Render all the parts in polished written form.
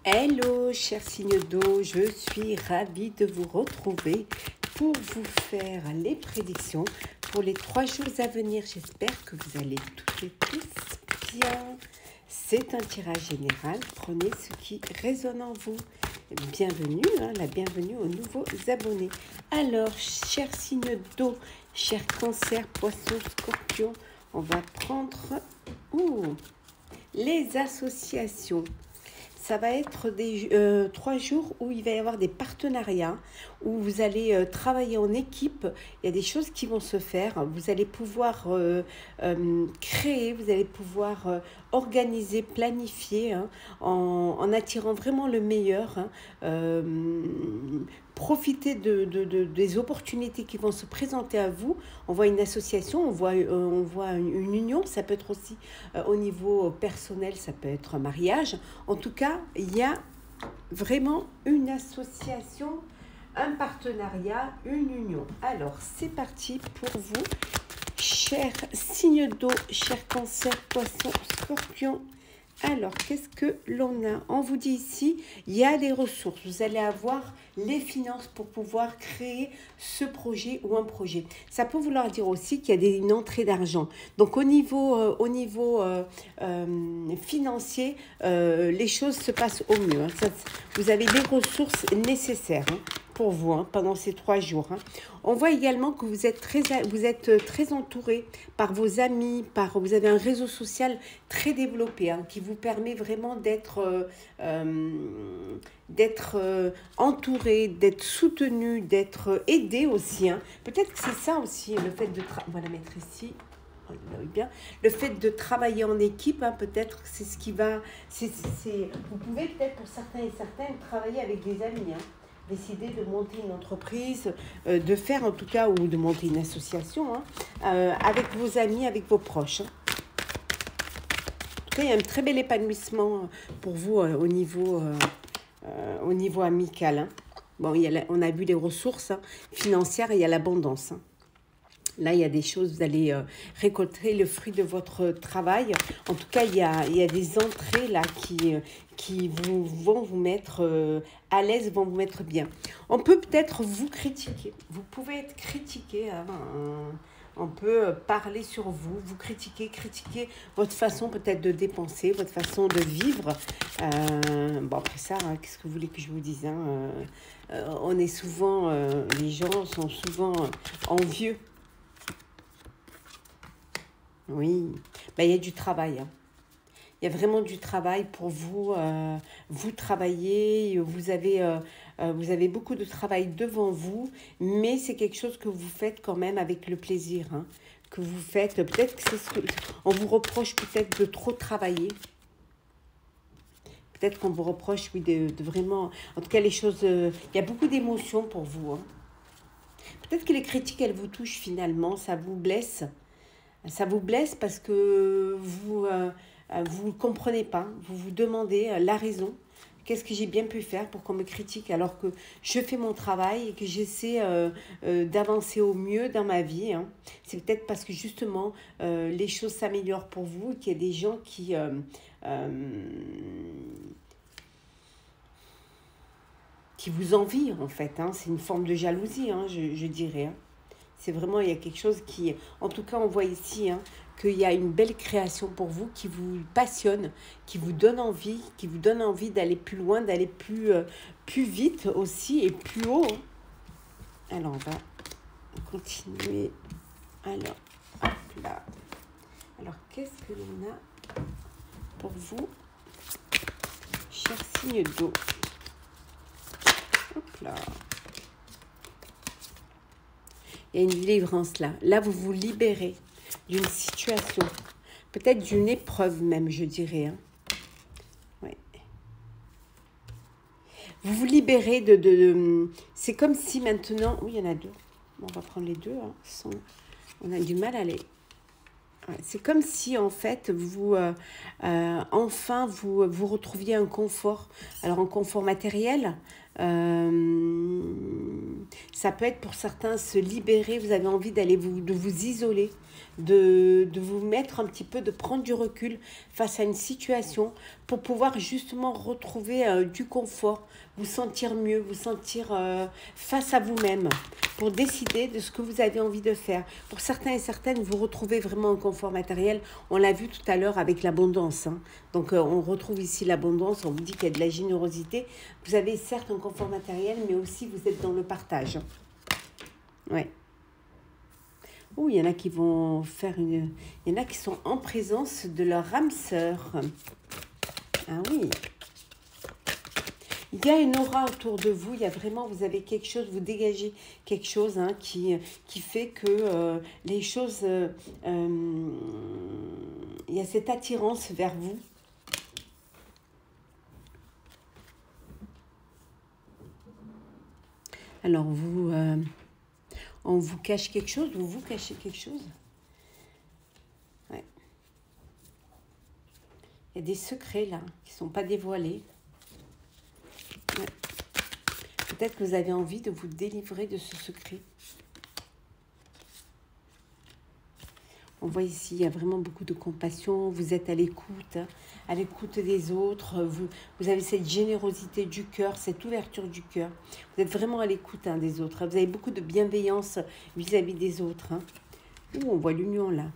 Hello, chers signes d'eau, je suis ravie de vous retrouver pour vous faire les prédictions pour les 3 jours à venir. J'espère que vous allez toutes et tous bien. C'est un tirage général, prenez ce qui résonne en vous. Bienvenue, la bienvenue aux nouveaux abonnés. Alors, chers signes d'eau, chers cancers, poissons, scorpions, on va prendre les associations. Ça va être des 3 jours où il va y avoir des partenariats, où vous allez travailler en équipe. Il y a des choses qui vont se faire. Vous allez pouvoir créer, vous allez pouvoir organiser, planifier, en attirant vraiment le meilleur. Profitez des opportunités qui vont se présenter à vous. On voit une association, on voit une union, ça peut être aussi au niveau personnel, ça peut être un mariage. En tout cas, il y a vraiment une association, un partenariat, une union. Alors, c'est parti pour vous, chers signes d'eau, chers cancers, poissons, scorpions. Alors, qu'est-ce que l'on a? On vous dit ici, il y a des ressources. Vous allez avoir les finances pour pouvoir créer ce projet ou un projet. Ça peut vouloir dire aussi qu'il y a une entrée d'argent. Donc, au niveau financier, les choses se passent au mieux. Vous avez les ressources nécessaires pour vous pendant ces 3 jours. On voit également que vous êtes très entouré par vos amis, vous avez un réseau social très développé qui vous permet vraiment d'être entouré, d'être soutenu, d'être aidé aussi. Peut-être que c'est ça aussi, le fait de on va la mettre ici. Bien. Le fait de travailler en équipe, peut-être que c'est ce qui va... Vous pouvez peut-être pour certains et certaines travailler avec des amis. Décider de monter une entreprise, de faire en tout cas, ou de monter une association avec vos amis, avec vos proches. En tout cas, il y a un très bel épanouissement pour vous au niveau amical. Bon, on a vu les ressources financières et il y a l'abondance. Là, il y a des choses, vous allez récolter le fruit de votre travail. En tout cas, il y a des entrées là qui vont vous mettre à l'aise, vont vous mettre bien. On peut peut-être vous critiquer. Vous pouvez être critiqué. On peut parler sur vous, vous critiquer votre façon peut-être de dépenser, votre façon de vivre. Bon, après ça, qu'est-ce que vous voulez que je vous dise on est souvent, les gens sont souvent envieux. Oui, il y a du travail. Il y a vraiment du travail pour vous. Vous travaillez, vous avez beaucoup de travail devant vous, mais c'est quelque chose que vous faites quand même avec le plaisir. Que vous faites, peut-être que c'est on vous reproche peut-être de trop travailler. Peut-être qu'on vous reproche, oui, de vraiment... En tout cas, les choses... il y a beaucoup d'émotions pour vous. Peut-être que les critiques, elles vous touchent finalement, ça vous blesse. Ça vous blesse parce que vous ne comprenez pas, vous vous demandez la raison. Qu'est-ce que j'ai bien pu faire pour qu'on me critique alors que je fais mon travail et que j'essaie d'avancer au mieux dans ma vie. C'est peut-être parce que justement les choses s'améliorent pour vous et qu'il y a des gens qui vous envient en fait. C'est une forme de jalousie, je dirais. C'est vraiment, il y a quelque chose qui... En tout cas, on voit ici qu'il y a une belle création pour vous qui vous passionne, qui vous donne envie d'aller plus loin, d'aller plus vite aussi et plus haut. Alors, on va continuer. Alors, hop là. Alors, qu'est-ce que l'on a pour vous, chers signes d'eau? Hop là. Il y a une délivrance là. Là, vous vous libérez d'une situation, peut-être d'une épreuve même, je dirais. Ouais. Vous vous libérez de... C'est comme si maintenant... Oui, il y en a 2. Bon, on va prendre les 2. On a du mal à les... Ouais, c'est comme si, en fait, vous retrouviez un confort. Alors, un confort matériel, ça Ça peut être pour certains se libérer, vous avez envie de vous isoler, de vous mettre un petit peu, de prendre du recul face à une situation pour pouvoir justement retrouver du confort, vous sentir mieux, vous sentir face à vous-même, pour décider de ce que vous avez envie de faire. Pour certains et certaines, vous retrouvez vraiment un confort matériel. On l'a vu tout à l'heure avec l'abondance. Hein. Donc, on retrouve ici l'abondance. On vous dit qu'il y a de la générosité. Vous avez certes un confort matériel, mais aussi vous êtes dans le partage. Ouais. Ouh, il y en a qui vont faire une... Il y en a qui sont en présence de leur âme sœur. Ah oui. Il y a une aura autour de vous, il y a vraiment, vous avez quelque chose, vous dégagez quelque chose hein, qui fait que les choses, il y a cette attirance vers vous. Alors, on vous cache quelque chose, vous cachez quelque chose. Ouais. Il y a des secrets là, qui ne sont pas dévoilés. Ouais. Peut-être que vous avez envie de vous délivrer de ce secret. On voit ici, il y a vraiment beaucoup de compassion. Vous êtes à l'écoute des autres. Vous avez cette générosité du cœur, cette ouverture du cœur. Vous êtes vraiment à l'écoute des autres. Vous avez beaucoup de bienveillance vis-à-vis des autres. Hein. Ouh, on voit l'union là.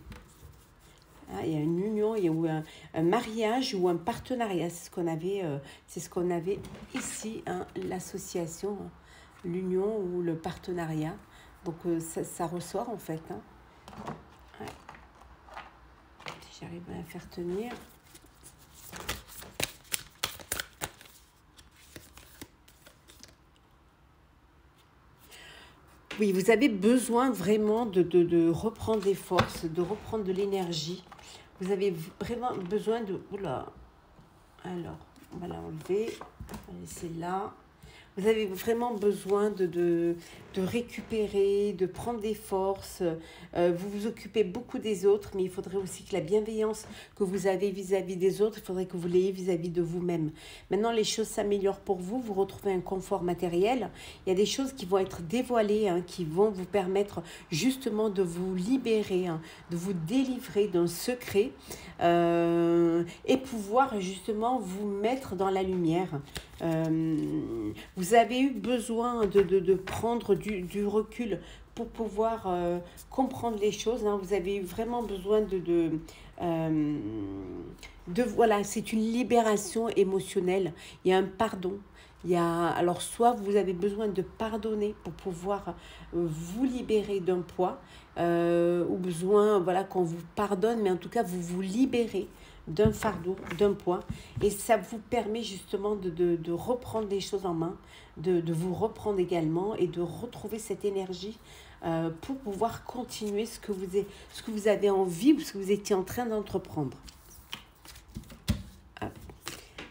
Ah, il y a une union, il y a un mariage ou un partenariat. C'est ce qu'on avait ici, hein, l'association, hein, l'union ou le partenariat. Donc, ça ressort en fait. Hein. Ouais. Si j'arrive à la faire tenir. Oui, vous avez besoin vraiment de reprendre des forces, de reprendre de l'énergie. Vous avez vraiment besoin de... Oula. Alors, on va l'enlever. On va laisser là. Vous avez vraiment besoin de récupérer, de prendre des forces. Vous vous occupez beaucoup des autres, mais il faudrait aussi que la bienveillance que vous avez vis-à-vis des autres, il faudrait que vous l'ayez vis-à-vis de vous-même. Maintenant, les choses s'améliorent pour vous. Vous retrouvez un confort matériel. Il y a des choses qui vont être dévoilées, hein, qui vont vous permettre justement de vous libérer, hein, de vous délivrer d'un secret et pouvoir justement vous mettre dans la lumière. Vous avez eu besoin de prendre du recul pour pouvoir comprendre les choses. Hein. Vous avez eu vraiment besoin voilà, c'est une libération émotionnelle. Il y a un pardon. Alors, soit vous avez besoin de pardonner pour pouvoir vous libérer d'un poids, ou besoin voilà, qu'on vous pardonne, mais en tout cas, vous vous libérez d'un fardeau, d'un poids, et ça vous permet justement de reprendre les choses en main, de vous reprendre également et de retrouver cette énergie pour pouvoir continuer ce que vous avez envie ou ce que vous étiez en train d'entreprendre.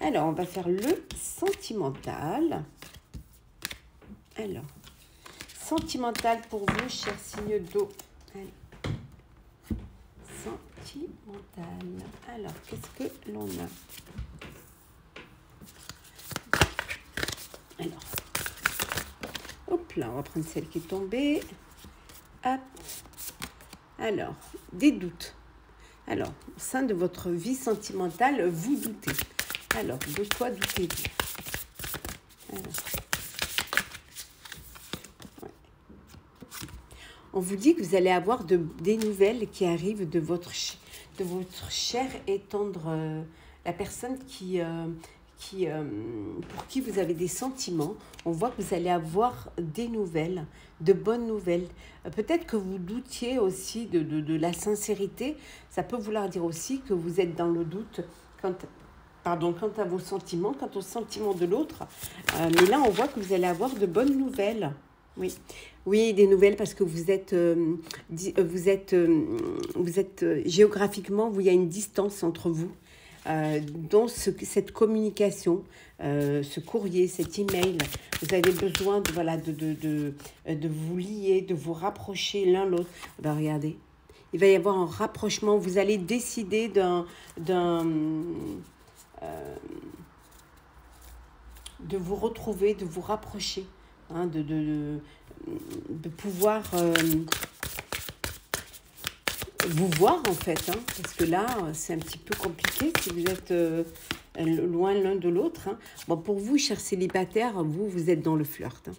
Alors, on va faire le sentimental. Alors, sentimental pour vous, chers signes d'eau. Allez. Sentimental. Alors, qu'est-ce que l'on a? Alors, hop là, on va prendre celle qui est tombée. Hop. Alors, des doutes. Alors, au sein de votre vie sentimentale, vous doutez. Alors, de quoi doutez-vous? Alors, ouais. On vous dit que vous allez avoir des nouvelles qui arrivent de votre cher et tendre, la personne pour qui vous avez des sentiments. On voit que vous allez avoir des nouvelles, de bonnes nouvelles. Peut-être que vous doutiez aussi de la sincérité. Ça peut vouloir dire aussi que vous êtes dans le doute quant à vos sentiments, quant aux sentiments de l'autre. Mais là, on voit que vous allez avoir de bonnes nouvelles. Oui, des nouvelles parce que vous êtes géographiquement, il y a une distance entre vous. Dans cette communication, ce courrier, cet email, vous avez besoin de vous lier, de vous rapprocher l'un l'autre. Ben, regardez, il va y avoir un rapprochement. Vous allez décider de vous retrouver, de vous rapprocher, hein, pouvoir vous voir en fait, hein, parce que là, c'est un petit peu compliqué si vous êtes loin l'un de l'autre. Hein. Bon, pour vous, chers célibataires, vous êtes dans le flirt. Hein.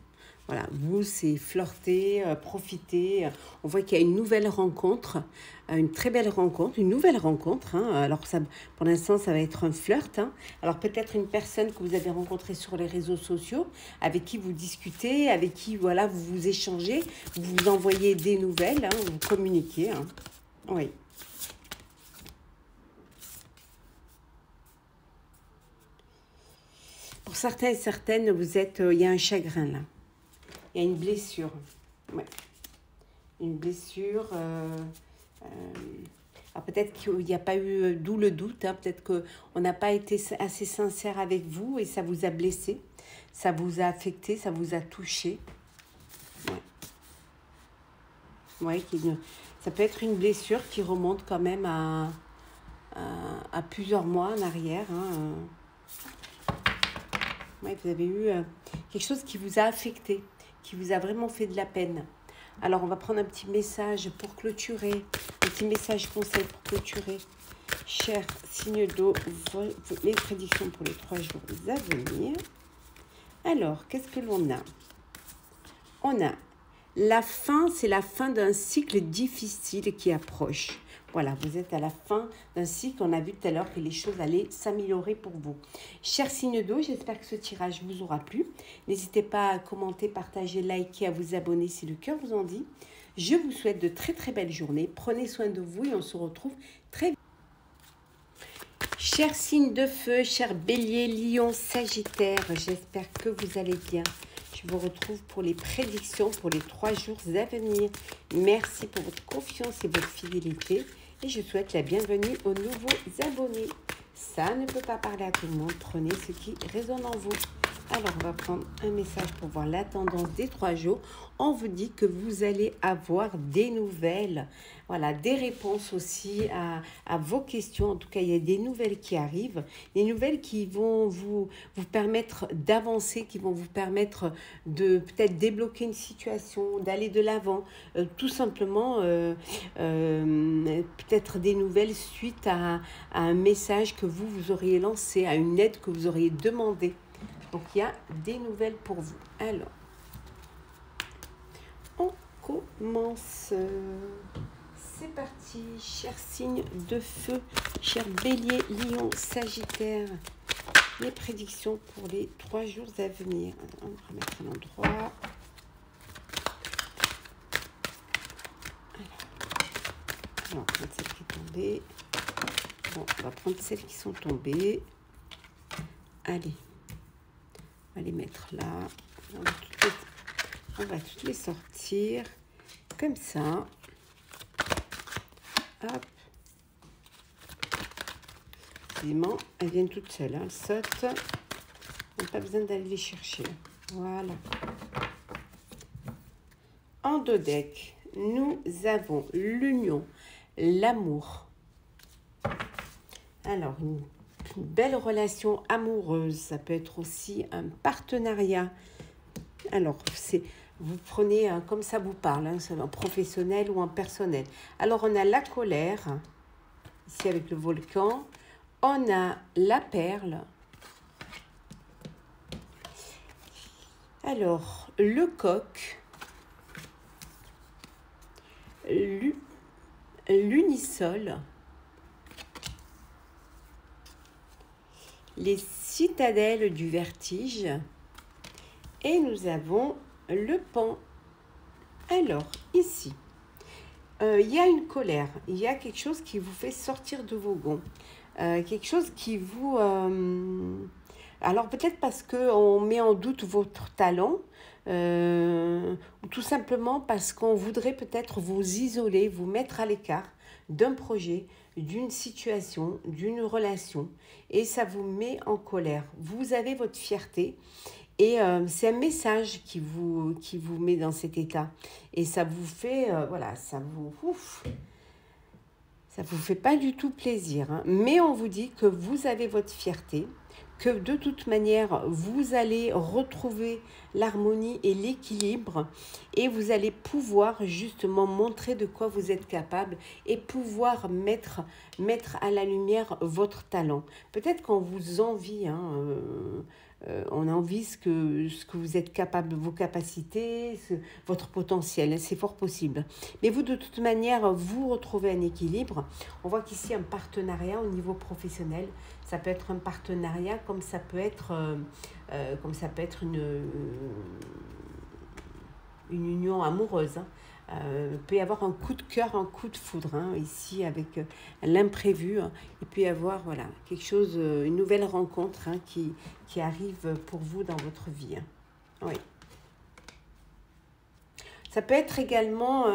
Voilà, vous, c'est flirter, profiter. On voit qu'il y a une nouvelle rencontre, une très belle rencontre, une nouvelle rencontre. Hein. Alors, ça, pour l'instant, ça va être un flirt. Hein. Alors, peut-être une personne que vous avez rencontrée sur les réseaux sociaux, avec qui vous discutez, avec qui, voilà, vous vous échangez, vous vous envoyez des nouvelles, hein, vous communiquez. Hein. Oui. Pour certains et certaines, vous êtes, il y a un chagrin là. Il y a une blessure. Ouais. Une blessure. Alors peut-être qu'il n'y a pas eu, d'où le doute, hein, peut-être qu'on n'a pas été assez sincère avec vous et ça vous a blessé, ça vous a affecté, ça vous a touché. Ouais. Ouais, ça peut être une blessure qui remonte quand même à plusieurs mois en arrière. Hein. Ouais, vous avez eu quelque chose qui vous a affecté, qui vous a vraiment fait de la peine. Alors, on va prendre un petit message pour clôturer, un petit message conseil pour clôturer. Cher signe d'eau, les prédictions pour les 3 jours à venir. Alors, qu'est-ce que l'on a? On a la fin, c'est la fin d'un cycle difficile qui approche. Voilà, vous êtes à la fin d'un cycle. On a vu tout à l'heure que les choses allaient s'améliorer pour vous. Cher signe d'eau, j'espère que ce tirage vous aura plu. N'hésitez pas à commenter, partager, liker, à vous abonner si le cœur vous en dit. Je vous souhaite de très très belles journées. Prenez soin de vous et on se retrouve très vite. Chers signes de feu, chers bélier, lion, sagittaire, j'espère que vous allez bien. Je vous retrouve pour les prédictions pour les 3 jours à venir. Merci pour votre confiance et votre fidélité. Et je souhaite la bienvenue aux nouveaux abonnés. Ça ne peut pas parler à tout le monde. Prenez ce qui résonne en vous. Alors, on va prendre un message pour voir la tendance des 3 jours. On vous dit que vous allez avoir des nouvelles. Voilà, des réponses aussi à vos questions. En tout cas, il y a des nouvelles qui arrivent. Des nouvelles qui vont vous permettre d'avancer, qui vont vous permettre de peut-être débloquer une situation, d'aller de l'avant. Tout simplement, peut-être des nouvelles suite à un message que vous auriez lancé, à une aide que vous auriez demandée. Donc, il y a des nouvelles pour vous. Alors, on commence. C'est parti, chers signes de feu, chers bélier, lion, sagittaire. Les prédictions pour les 3 jours à venir. On va remettre à l'endroit. Alors, on va prendre celles qui sont tombées. Bon, on va prendre celles qui sont tombées. Allez. On va les mettre là. On va toutes les sortir comme ça. Hop. Évidemment, elles viennent toutes seules. Hein. Elles sautent. On n'a pas besoin d'aller les chercher. Voilà. En deux decks, nous avons l'union, l'amour. Alors, une belle relation amoureuse. Ça peut être aussi un partenariat. Alors, vous prenez comme ça vous parle, hein, en professionnel ou en personnel. Alors, on a la colère, ici avec le volcan. On a la perle. Alors, le coq. L'unisol. Les citadelles du vertige. Et nous avons le pan. Alors, ici, il y a une colère. Il y a quelque chose qui vous fait sortir de vos gonds. Quelque chose qui vous... alors, peut-être parce qu'on met en doute votre talent, ou tout simplement parce qu'on voudrait peut-être vous isoler, vous mettre à l'écart d'un projet, d'une situation, d'une relation, et ça vous met en colère. Vous avez votre fierté, et c'est un message qui vous met dans cet état, et ça vous fait, voilà, ça Ça ne vous fait pas du tout plaisir, hein. Mais on vous dit que vous avez votre fierté, que de toute manière, vous allez retrouver l'harmonie et l'équilibre et vous allez pouvoir justement montrer de quoi vous êtes capable et pouvoir mettre à la lumière votre talent. Peut-être qu'on vous envie, hein, on envie ce que vous êtes capable, vos capacités, votre potentiel, c'est fort possible. Mais vous, de toute manière, vous retrouvez un équilibre. On voit qu'ici, un partenariat au niveau professionnel, ça peut être un partenariat comme ça peut être une union amoureuse, hein. Peut y avoir un coup de cœur, un coup de foudre, hein, ici avec l'imprévu, hein. Il peut y avoir voilà, quelque chose, une nouvelle rencontre, hein, qui arrive pour vous dans votre vie, hein. Oui. Ça peut être également,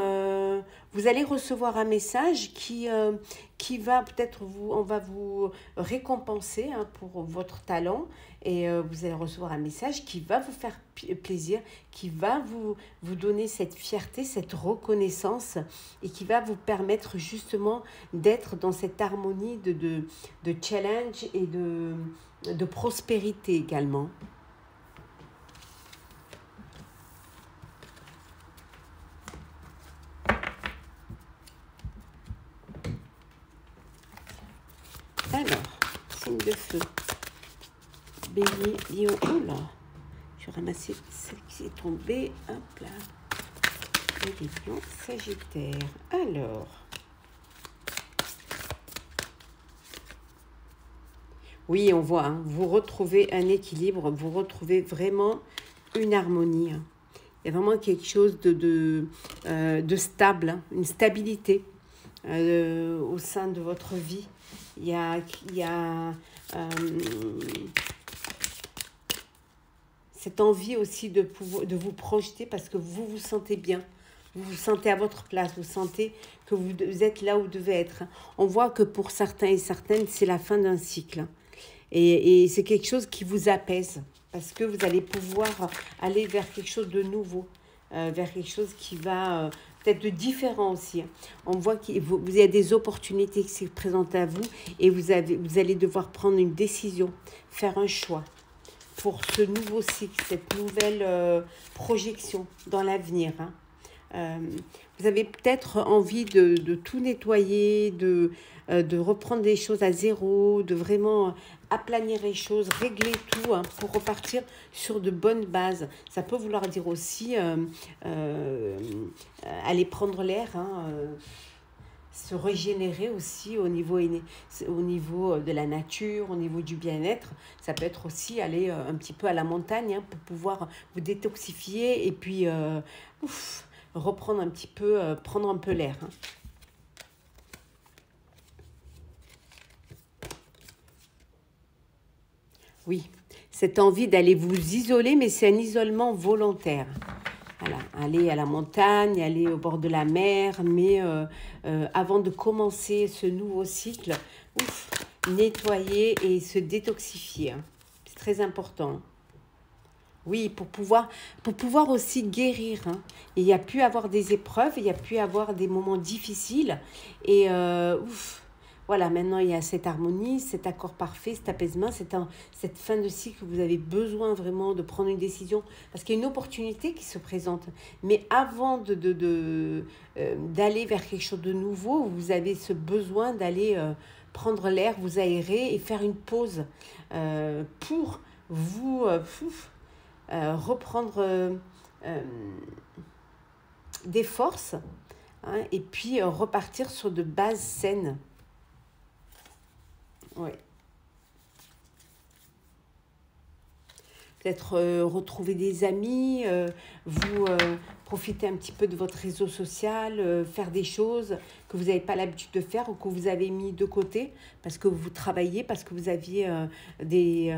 vous allez recevoir un message qui va peut-être on va vous récompenser, hein, pour votre talent et vous allez recevoir un message qui va vous faire plaisir, qui va vous donner cette fierté, cette reconnaissance et qui va vous permettre justement d'être dans cette harmonie de challenge et de prospérité également. Alors, signe de feu, Bélier, Lion, oula, je vais ramasser celle qui est tombée, hop là, Bélier, Lion, Sagittaire. Alors, oui, on voit, hein, vous retrouvez un équilibre, vous retrouvez vraiment une harmonie, hein. Il y a vraiment quelque chose de stable, hein, une stabilité au sein de votre vie. Il y a cette envie aussi de vous projeter parce que vous vous sentez bien. Vous vous sentez à votre place, vous sentez que vous êtes là où vous devez être. On voit que pour certains et certaines, c'est la fin d'un cycle. Et c'est quelque chose qui vous apaise parce que vous allez pouvoir aller vers quelque chose de nouveau, vers quelque chose qui va peut-être de différent aussi. On voit qu'il y a des opportunités qui se présentent à vous et vous allez devoir prendre une décision, faire un choix pour ce nouveau cycle, cette nouvelle projection dans l'avenir, hein. Vous avez peut-être envie de tout nettoyer, de reprendre des choses à zéro, de vraiment aplanir les choses, régler tout, hein, pour repartir sur de bonnes bases. Ça peut vouloir dire aussi aller prendre l'air, hein, se régénérer aussi au niveau de la nature, au niveau du bien-être. Ça peut être aussi aller un petit peu à la montagne, hein, pour pouvoir vous détoxifier et puis reprendre un petit peu, prendre un peu l'air, hein. Oui, cette envie d'aller vous isoler, mais c'est un isolement volontaire. Voilà, aller à la montagne, aller au bord de la mer, mais avant de commencer ce nouveau cycle, nettoyer et se détoxifier, hein. C'est très important. Oui, pour pouvoir aussi guérir, hein. Il y a pu avoir des épreuves, il y a pu avoir des moments difficiles. Et voilà, maintenant il y a cette harmonie, cet accord parfait, cet apaisement, cette fin de cycle où vous avez besoin vraiment de prendre une décision. Parce qu'il y a une opportunité qui se présente. Mais avant d'aller vers quelque chose de nouveau, vous avez ce besoin d'aller prendre l'air, vous aérer et faire une pause pour vous... reprendre des forces, hein, et puis repartir sur de bases saines. Oui. Peut-être retrouver des amis, vous profiter un petit peu de votre réseau social, faire des choses que vous n'avez pas l'habitude de faire ou que vous avez mis de côté parce que vous travaillez, parce que vous aviez des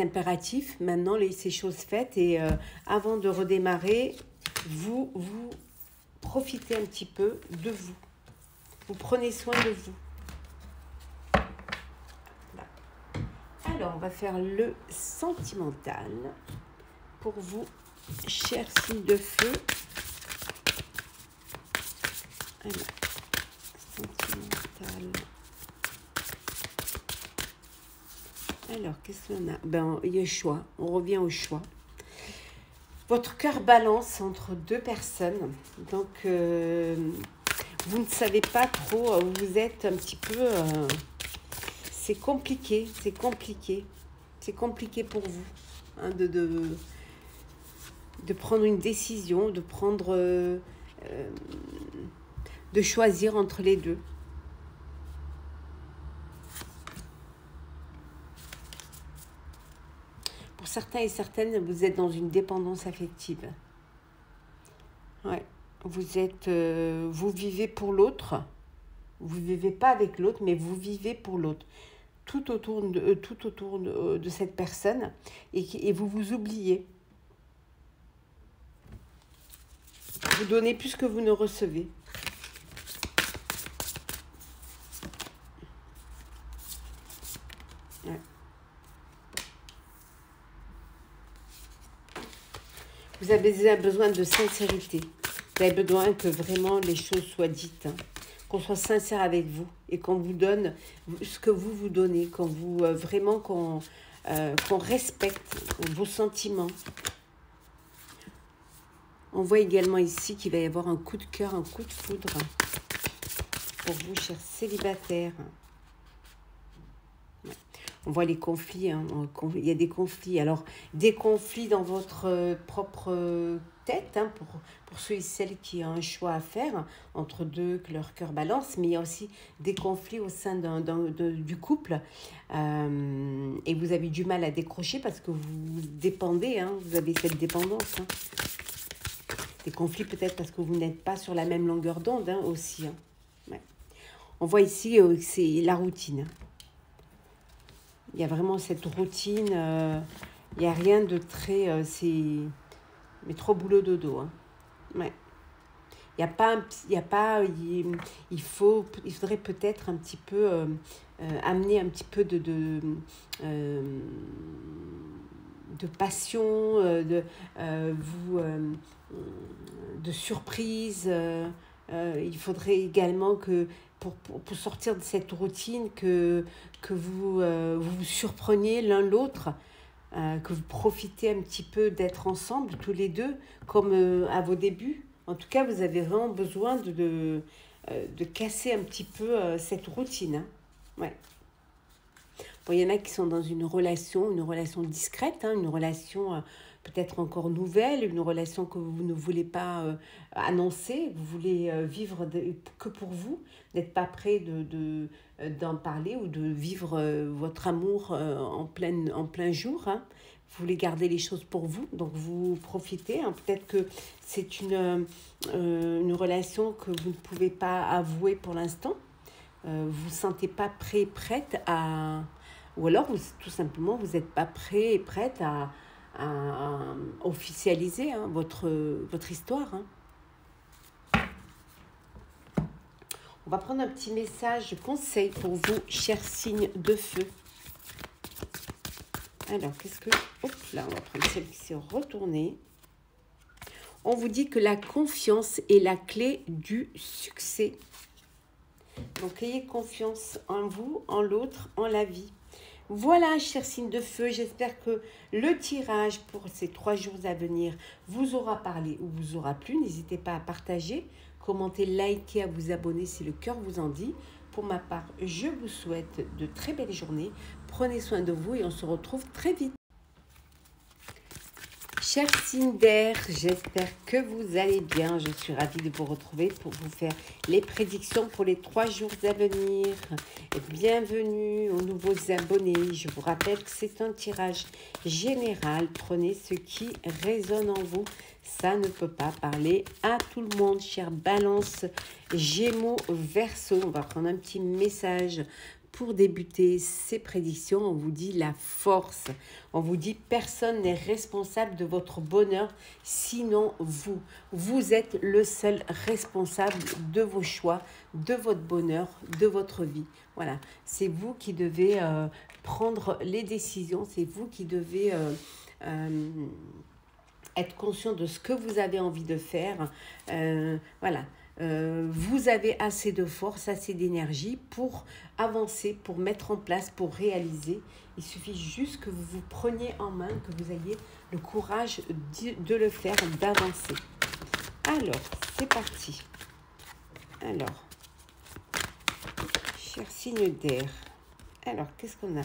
impératifs. Maintenant, ces choses faites et avant de redémarrer, vous profitez un petit peu de vous. Vous prenez soin de vous. Alors, on va faire le sentimental pour vous, chers signes de feu. Alors, sentimental. Alors, qu'est-ce qu'on a? Ben, il y a le choix. On revient au choix. Votre cœur balance entre deux personnes. Donc, vous ne savez pas trop, vous êtes un petit peu... c'est compliqué, c'est compliqué. C'est compliqué pour vous hein, de prendre une décision, de prendre... de choisir entre les deux. Pour certains et certaines, vous êtes dans une dépendance affective. Ouais. Vous vivez pour l'autre. Vous ne vivez pas avec l'autre, mais vous vivez pour l'autre. Tout autour de cette personne. Et vous vous oubliez. Vous donnez plus que vous ne recevez. Ouais. Vous avez besoin de sincérité. Vous avez besoin que vraiment les choses soient dites. Hein. Qu'on soit sincère avec vous et qu'on vous donne ce que vous vous donnez. Qu'on vous vraiment qu'on respecte vos sentiments. On voit également ici qu'il va y avoir un coup de cœur, un coup de foudre pour vous, chers célibataires. On voit les conflits, hein. Il y a des conflits. Alors, des conflits dans votre propre tête, hein, pour ceux et celles qui ont un choix à faire entre deux, que leur cœur balance, mais il y a aussi des conflits au sein du couple. Et vous avez du mal à décrocher parce que vous dépendez, hein, vous avez cette dépendance. Hein. Des conflits peut-être parce que vous n'êtes pas sur la même longueur d'onde hein, aussi. Hein. Ouais. On voit ici que c'est la routine. Il y a vraiment cette routine, il n'y a rien de très... mais trop boulot dodo. Hein. Ouais. Il faudrait peut-être un petit peu amener un petit peu de passion, de surprise. Il faudrait également que pour sortir de cette routine que vous vous surpreniez l'un l'autre, que vous profitez un petit peu d'être ensemble tous les deux comme à vos débuts. En tout cas, vous avez vraiment besoin de casser un petit peu cette routine. Hein. Ouais. Bon, il y en a qui sont dans une relation discrète, hein, une relation peut-être encore nouvelle, une relation que vous ne voulez pas annoncer, vous voulez vivre que pour vous, n'êtes pas prêt d'en parler ou de vivre votre amour en plein jour. Hein. Vous voulez garder les choses pour vous, donc vous profitez. Hein. Peut-être que c'est une relation que vous ne pouvez pas avouer pour l'instant. Vous ne vous sentez pas prêt et prête à... Ou alors, tout simplement, vous n'êtes pas prêt et prête à officialiser hein, votre histoire. Hein. On va prendre un petit message conseil pour vous, chers signes de feu. Alors, qu'est-ce que... Hop là, on va prendre celle qui s'est retournée. On vous dit que la confiance est la clé du succès. Donc, ayez confiance en vous, en l'autre, en la vie. Voilà, chers signes de feu, j'espère que le tirage pour ces 3 jours à venir vous aura parlé ou vous aura plu. N'hésitez pas à partager, commenter, liker, à vous abonner si le cœur vous en dit. Pour ma part, je vous souhaite de très belles journées. Prenez soin de vous et on se retrouve très vite. Chers signes d'air, j'espère que vous allez bien. Je suis ravie de vous retrouver pour vous faire les prédictions pour les 3 jours à venir. Bienvenue aux nouveaux abonnés. Je vous rappelle que c'est un tirage général. Prenez ce qui résonne en vous. Ça ne peut pas parler à tout le monde. Chère Balance, Gémeaux, Verseau. On va prendre un petit message. Pour débuter ces prédictions, on vous dit la force. On vous dit personne n'est responsable de votre bonheur, sinon vous. Vous êtes le seul responsable de vos choix, de votre bonheur, de votre vie. Voilà, c'est vous qui devez prendre les décisions, c'est vous qui devez être conscient de ce que vous avez envie de faire. Voilà. vous avez assez de force, assez d'énergie pour avancer, pour mettre en place, pour réaliser. Il suffit juste que vous vous preniez en main, que vous ayez le courage de le faire, d'avancer. Alors, c'est parti. Alors, cher signe d'air. Alors, qu'est-ce qu'on a?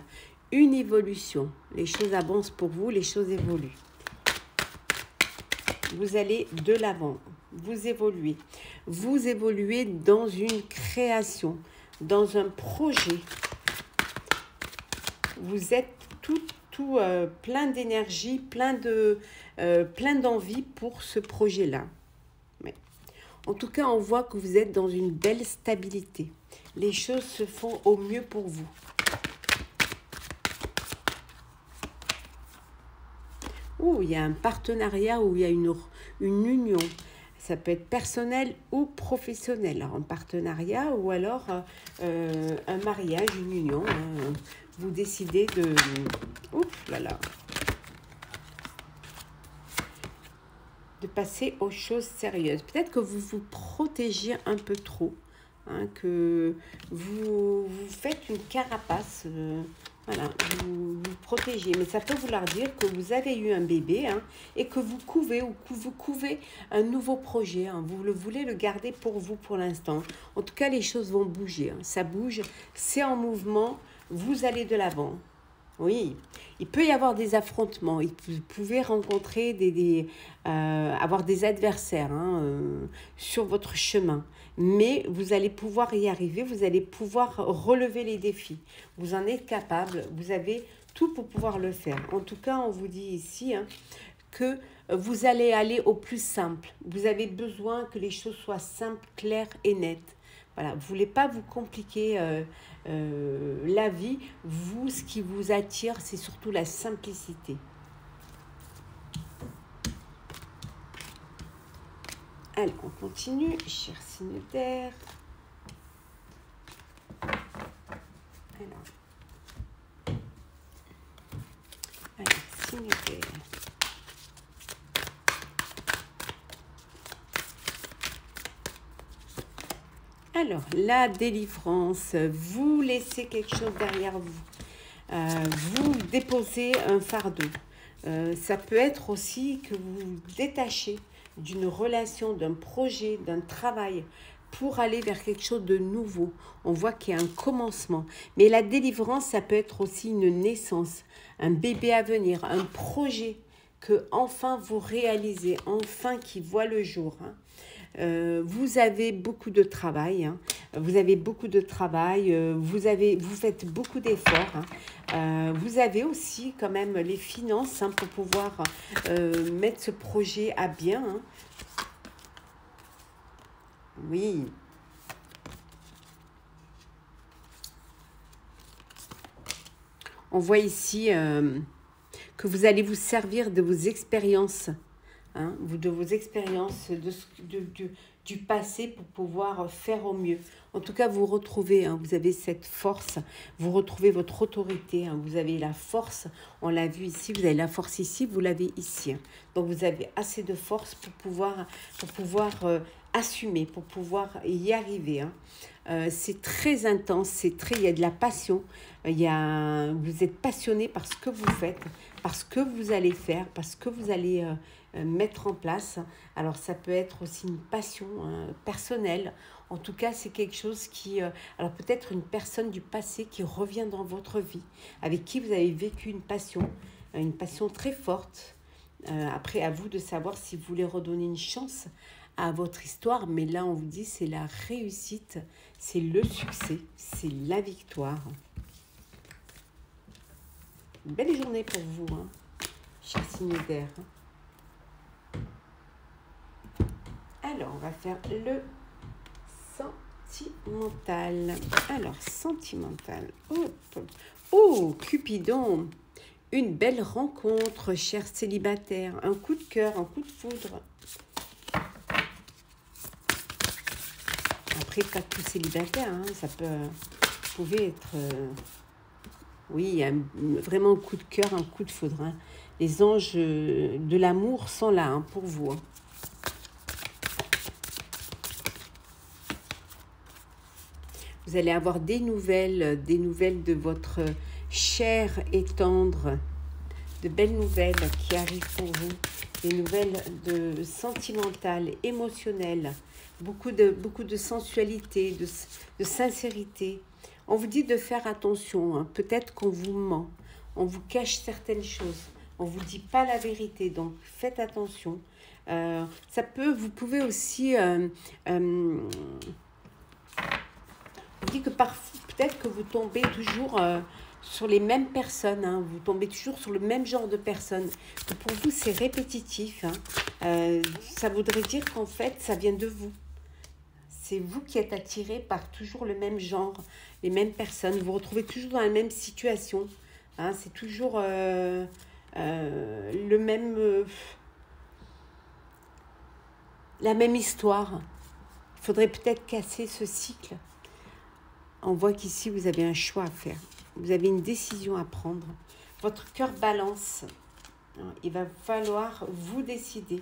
Une évolution. Les choses avancent pour vous, les choses évoluent. Vous allez de l'avant. Vous évoluez. Vous évoluez dans une création, dans un projet. Vous êtes tout plein d'énergie, plein d'envie pour ce projet-là. Mais, en tout cas, on voit que vous êtes dans une belle stabilité. Les choses se font au mieux pour vous. Il y a un partenariat ou il y a une union. Ça peut être personnel ou professionnel. Alors, un partenariat ou alors un mariage, une union. Vous décidez de... de passer aux choses sérieuses. Peut-être que vous vous protégez un peu trop. Que vous faites une carapace... Voilà, vous protégez. Mais ça peut vouloir dire que vous avez eu un bébé et que vous couvez ou que vous couvez un nouveau projet. Vous voulez le garder pour vous pour l'instant. En tout cas, les choses vont bouger. Ça bouge, c'est en mouvement. Vous allez de l'avant. Oui, il peut y avoir des affrontements. Vous pouvez rencontrer avoir des adversaires sur votre chemin. Mais vous allez pouvoir y arriver, vous allez pouvoir relever les défis. Vous en êtes capable, vous avez tout pour pouvoir le faire. En tout cas, on vous dit ici que vous allez aller au plus simple. Vous avez besoin que les choses soient simples, claires et nettes. Voilà, vous ne voulez pas vous compliquer la vie. Vous, ce qui vous attire, c'est surtout la simplicité. Alors, on continue, cher signe d'air. Alors, signe d'air. Alors, la délivrance, vous laissez quelque chose derrière vous. Vous déposez un fardeau. Ça peut être aussi que vous vous détachez d'une relation, d'un projet, d'un travail pour aller vers quelque chose de nouveau. On voit qu'il y a un commencement. Mais la délivrance, ça peut être aussi une naissance, un bébé à venir, un projet que enfin vous réalisez, enfin qui voit le jour. Vous avez beaucoup de travail, vous avez beaucoup de travail, vous faites beaucoup d'efforts. Vous avez aussi quand même les finances pour pouvoir mettre ce projet à bien. Oui. On voit ici que vous allez vous servir de vos expériences. De vos expériences du passé pour pouvoir faire au mieux. En tout cas, vous retrouvez, vous avez cette force, vous retrouvez votre autorité, vous avez la force, on l'a vu ici, vous avez la force ici, vous l'avez ici. Donc, vous avez assez de force pour pouvoir assumer, pour pouvoir y arriver. C'est très intense, il y a de la passion, vous êtes passionné par ce que vous faites, par ce que vous allez faire, par ce que vous allez mettre en place. Alors ça peut être aussi une passion personnelle. En tout cas, c'est quelque chose qui... alors peut-être une personne du passé qui revient dans votre vie, avec qui vous avez vécu une passion très forte. Après, à vous de savoir si vous voulez redonner une chance à votre histoire. Mais là, on vous dit, c'est la réussite, c'est le succès, c'est la victoire. Une belle journée pour vous, cher signe d'air. Alors, on va faire le sentimental. Alors, sentimental. Oh, Cupidon. Une belle rencontre, cher célibataire. Un coup de cœur, un coup de foudre. Après, pas tout célibataire, ça peut... Vous pouvez être... oui, il y a vraiment un coup de cœur, un coup de foudre. Les anges de l'amour sont là pour vous. Vous allez avoir des nouvelles de votre cher et tendre, de belles nouvelles qui arrivent pour vous, des nouvelles sentimentales, émotionnelles, beaucoup de sensualité, de sincérité. On vous dit de faire attention, hein. Peut-être qu'on vous ment, on vous cache certaines choses, on ne vous dit pas la vérité, donc faites attention. Vous pouvez aussi... on dit que peut-être que vous tombez toujours sur les mêmes personnes, hein, vous tombez toujours sur le même genre de personnes, que pour vous c'est répétitif, hein. Ça voudrait dire qu'en fait ça vient de vous. C'est vous qui êtes attiré par toujours le même genre, les mêmes personnes, vous vous retrouvez toujours dans la même situation, hein, c'est toujours le même... la même histoire. Il faudrait peut-être casser ce cycle. On voit qu'ici, vous avez un choix à faire. Vous avez une décision à prendre. Votre cœur balance. Il va falloir vous décider.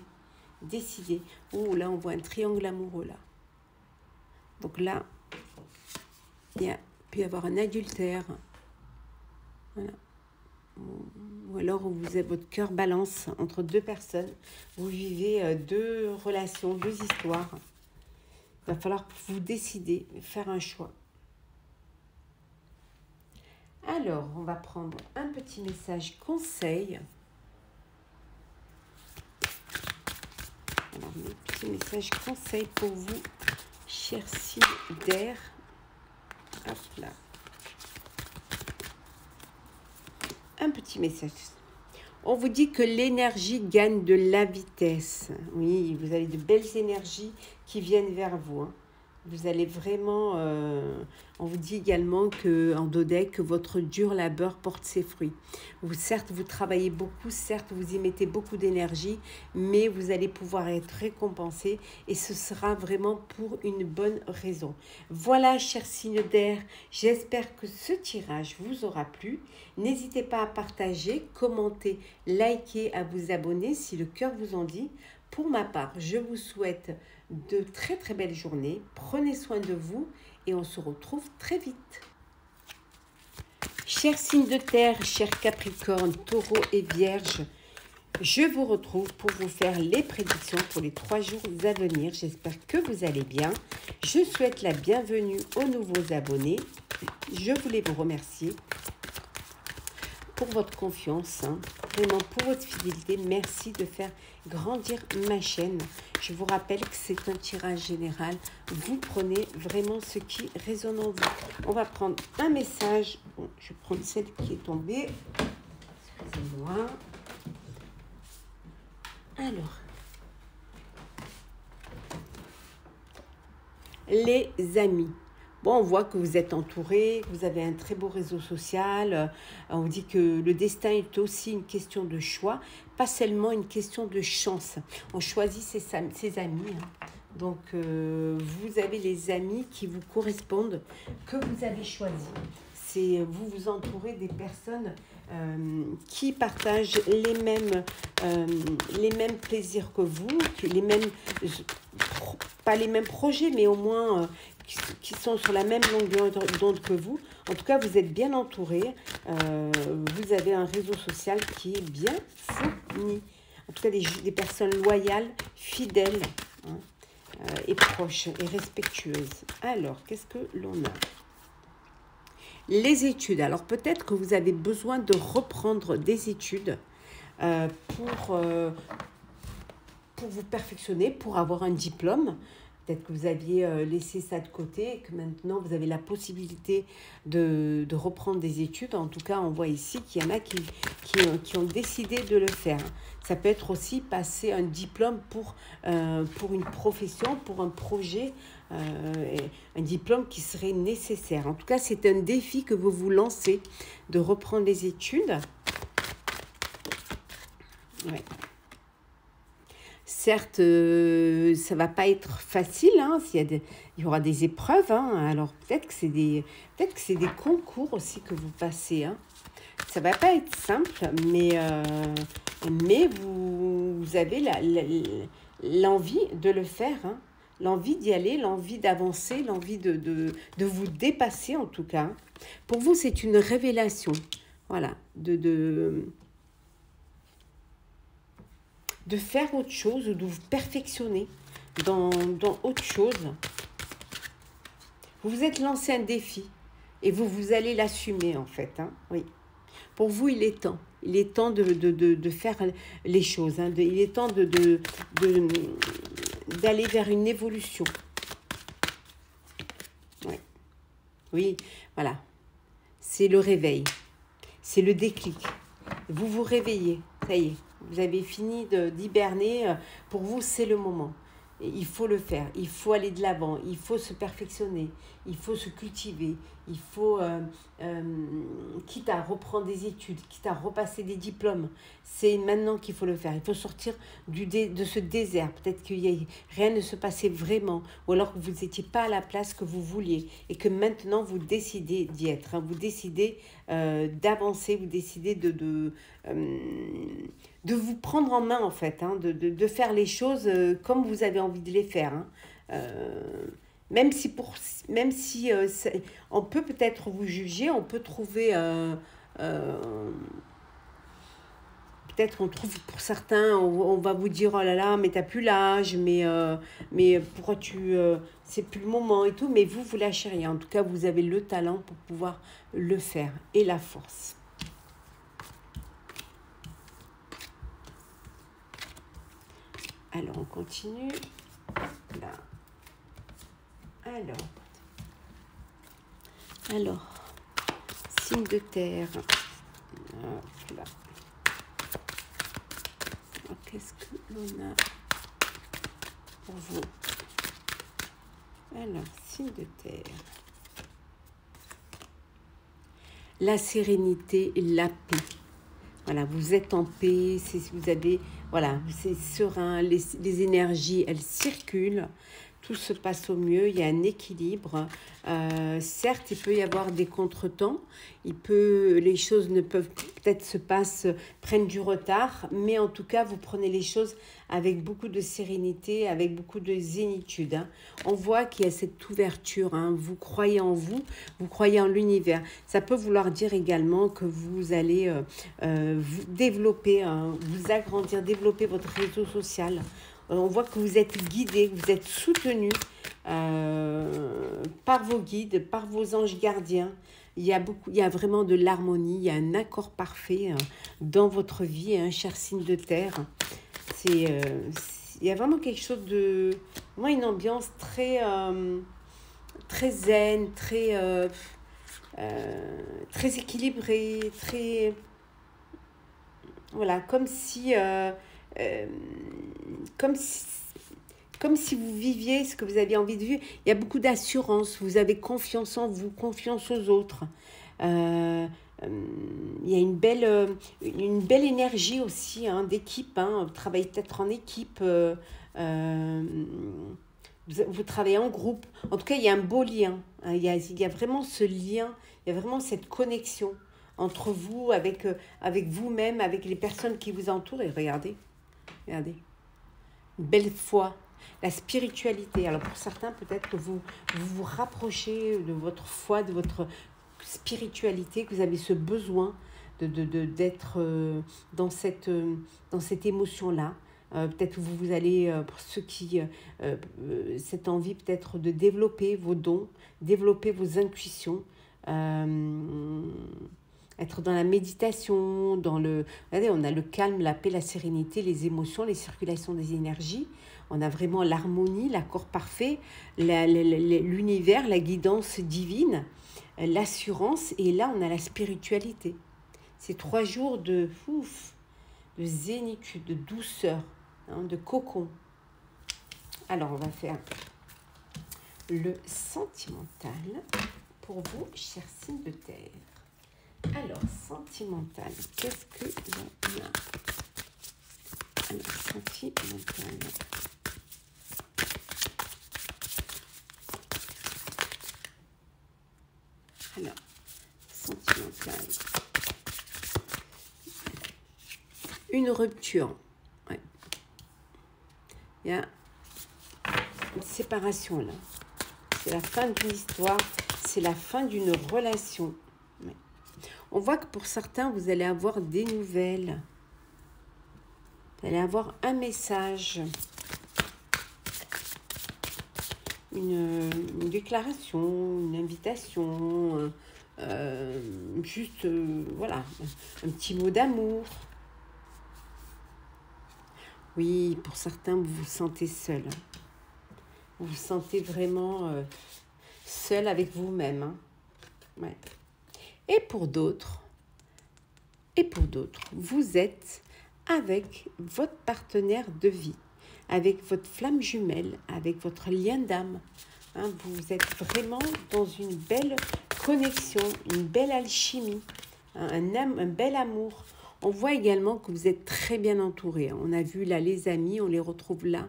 Décider. Oh, là, on voit un triangle amoureux, là. Donc là, il peut y avoir un adultère. Voilà. Ou alors, votre cœur balance entre deux personnes. Vous vivez deux relations, deux histoires. Il va falloir vous décider, faire un choix. Alors, on va prendre un petit message conseil. Alors, un petit message conseil pour vous, chers signes d'air. Hop là. Un petit message. On vous dit que l'énergie gagne de la vitesse. Oui, vous avez de belles énergies qui viennent vers vous, hein. Vous allez vraiment... on vous dit également en Dodec que votre dur labeur porte ses fruits. Certes, vous travaillez beaucoup, certes, vous y mettez beaucoup d'énergie, mais vous allez pouvoir être récompensé et ce sera vraiment pour une bonne raison. Voilà, chers signes d'air, j'espère que ce tirage vous aura plu. N'hésitez pas à partager, commenter, liker, à vous abonner si le cœur vous en dit. Pour ma part, je vous souhaite de très très belles journées. Prenez soin de vous et on se retrouve très vite. Chers signes de terre, chers Capricorne, Taureau et Vierge, je vous retrouve pour vous faire les prédictions pour les 3 jours à venir. J'espère que vous allez bien. Je souhaite la bienvenue aux nouveaux abonnés. Je voulais vous remercier pour votre confiance, hein, vraiment pour votre fidélité. Merci de faire grandir ma chaîne. Je vous rappelle que c'est un tirage général. Vous prenez vraiment ce qui résonne en vous. On va prendre un message. Bon, je vais prendre celle qui est tombée. Excusez-moi. Alors, les amis. Bon, on voit que vous êtes entouré, que vous avez un très beau réseau social. On dit que le destin est aussi une question de choix, pas seulement une question de chance. On choisit ses amis, hein. Donc, vous avez les amis qui vous correspondent, que vous avez choisis. Vous vous entourez des personnes qui partagent les mêmes plaisirs que vous, pas les mêmes projets, mais au moins... qui sont sur la même longueur d'onde que vous. En tout cas, vous êtes bien entouré. Vous avez un réseau social qui est bien fourni. En tout cas, des personnes loyales, fidèles, hein, et proches et respectueuses. Alors, qu'est-ce que l'on a? Les études. Alors, peut-être que vous avez besoin de reprendre des études pour vous perfectionner, pour avoir un diplôme. Peut-être que vous aviez laissé ça de côté et que maintenant vous avez la possibilité de reprendre des études. En tout cas, on voit ici qu'il y en a qui ont décidé de le faire. Ça peut être aussi passer un diplôme pour une profession, pour un projet, un diplôme qui serait nécessaire. En tout cas, c'est un défi que vous vous lancez de reprendre les études. Ouais. Certes, ça ne va pas être facile, hein, il y aura des épreuves, hein, alors peut-être que c'est des concours aussi que vous passez, hein. Ça ne va pas être simple, mais vous avez l'envie de le faire, hein. l'envie d'y aller, l'envie d'avancer, l'envie de vous dépasser en tout cas. Pour vous, c'est une révélation, voilà, de faire autre chose, de vous perfectionner dans autre chose. Vous vous êtes lancé un défi et vous allez l'assumer en fait, hein, oui. Pour vous, il est temps. Il est temps de faire les choses. Hein, il est temps d'aller vers une évolution. Oui, oui, voilà. C'est le réveil. C'est le déclic. Vous vous réveillez. Ça y est. Vous avez fini d'hiberner. Pour vous, c'est le moment. Et il faut le faire. Il faut aller de l'avant. Il faut se perfectionner. Il faut se cultiver. Il faut, quitte à reprendre des études, quitte à repasser des diplômes, c'est maintenant qu'il faut le faire. Il faut sortir de ce désert. Peut-être que rien ne se passait vraiment, ou alors que vous n'étiez pas à la place que vous vouliez, et que maintenant vous décidez d'y être. Hein. Vous décidez d'avancer, vous décidez de vous prendre en main, en fait, hein, de faire les choses comme vous avez envie de les faire. Hein. Même si on peut peut-être vous juger, on peut trouver, peut-être on trouve pour certains, on va vous dire oh là là, mais t'as plus l'âge, mais pourquoi c'est plus le moment et tout, mais vous lâchez rien. En tout cas, vous avez le talent pour pouvoir le faire et la force. Alors, on continue. Là. Alors, signe de terre. Là. Qu'est-ce que l'on a pour vous? Alors, signe de terre. La sérénité, la paix. Voilà, vous êtes en paix, vous avez, voilà, c'est serein, les énergies, elles circulent. Tout se passe au mieux, il y a un équilibre. Certes, il peut y avoir des contretemps, les choses ne peuvent peut-être prennent du retard, mais en tout cas, vous prenez les choses avec beaucoup de sérénité, avec beaucoup de zénitude. Hein. On voit qu'il y a cette ouverture, hein. Vous croyez en vous croyez en l'univers. Ça peut vouloir dire également que vous allez vous développer, vous agrandir, développer votre réseau social. On voit que vous êtes guidé, que vous êtes soutenu par vos guides, par vos anges gardiens. Il y a vraiment de l'harmonie, il y a un accord parfait dans votre vie, un cher signe de terre. Il y a vraiment quelque chose vraiment une ambiance très zen, très équilibrée, très... Voilà, comme si vous viviez ce que vous aviez envie de vivre. Il y a beaucoup d'assurance, vous avez confiance en vous, confiance aux autres. Il y a une belle énergie aussi, hein, d'équipe. Hein. Vous travaillez peut-être en équipe, vous travaillez en groupe. En tout cas, il y a un beau lien. Hein. Il y a vraiment ce lien, il y a vraiment cette connexion entre vous, avec vous-même, avec les personnes qui vous entourent. Et regardez, une belle foi, la spiritualité. Alors pour certains, peut-être que vous rapprochez de votre foi, de votre spiritualité, que vous avez ce besoin d'être dans cette émotion-là. Peut-être que vous allez, pour ceux qui, cette envie peut-être de développer vos dons, développer vos intuitions, être dans la méditation, regardez, on a le calme, la paix, la sérénité, les émotions, les circulations des énergies. On a vraiment l'harmonie, l'accord parfait, l'univers, la guidance divine, l'assurance. Et là, on a la spiritualité. C'est 3 jours de zénitude, de douceur, hein, de cocon. Alors, on va faire le sentimental pour vous, chers signes de terre. Alors, sentimental, qu'est-ce que l'on a? Alors, sentimental. Alors, sentimental. Une rupture. Ouais. Il y a une séparation là. C'est la fin d'une histoire, c'est la fin d'une relation. Ouais. On voit que pour certains, vous allez avoir des nouvelles. Vous allez avoir un message, une déclaration, une invitation, juste, voilà, un petit mot d'amour. Oui, pour certains, vous vous sentez seul. Vous vous sentez vraiment seul avec vous-même. Hein. Ouais. Et pour d'autres, vous êtes avec votre partenaire de vie, avec votre flamme jumelle, avec votre lien d'âme. Hein, vous êtes vraiment dans une belle connexion, une belle alchimie, hein, un bel amour. On voit également que vous êtes très bien entouré. On a vu là les amis, on les retrouve là,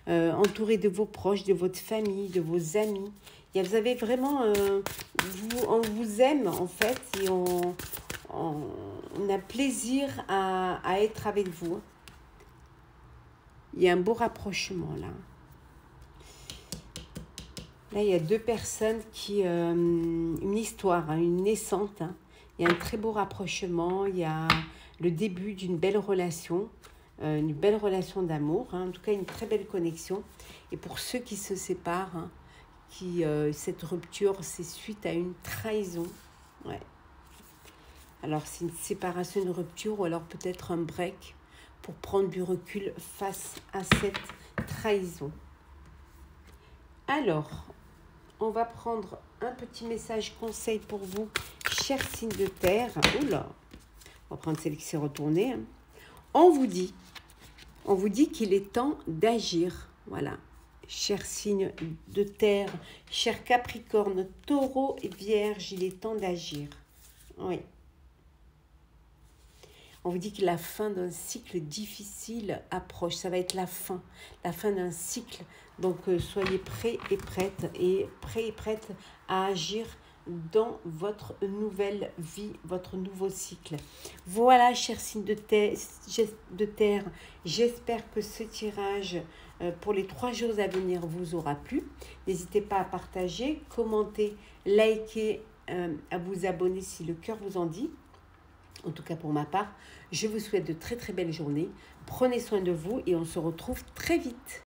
entourés de vos proches, de votre famille, de vos amis. Vous avez vraiment, on vous aime en fait et on a plaisir à être avec vous. Il y a un beau rapprochement là. Là, il y a deux personnes qui... une histoire, hein, une naissante. Hein. Il y a un très beau rapprochement. Il y a le début d'une belle relation. Une belle relation d'amour. Hein, en tout cas, une très belle connexion. Et pour ceux qui se séparent, hein, cette rupture, c'est suite à une trahison. Ouais. Alors, c'est une séparation, une rupture ou alors peut-être un break pour prendre du recul face à cette trahison. Alors, on va prendre un petit message conseil pour vous, chers signes de terre. Oula, on va prendre celle qui s'est retournée. Hein. On vous dit qu'il est temps d'agir. Voilà, chers signes de terre, chers Capricorne, Taureau et Vierge, il est temps d'agir. Oui. On vous dit que la fin d'un cycle difficile approche. Ça va être la fin d'un cycle. Donc, soyez prêts et prêtes à agir dans votre nouvelle vie, votre nouveau cycle. Voilà, chers signes de terre, j'espère que ce tirage pour les 3 jours à venir vous aura plu. N'hésitez pas à partager, commenter, liker, à vous abonner si le cœur vous en dit. En tout cas pour ma part, je vous souhaite de très très belles journées. Prenez soin de vous et on se retrouve très vite.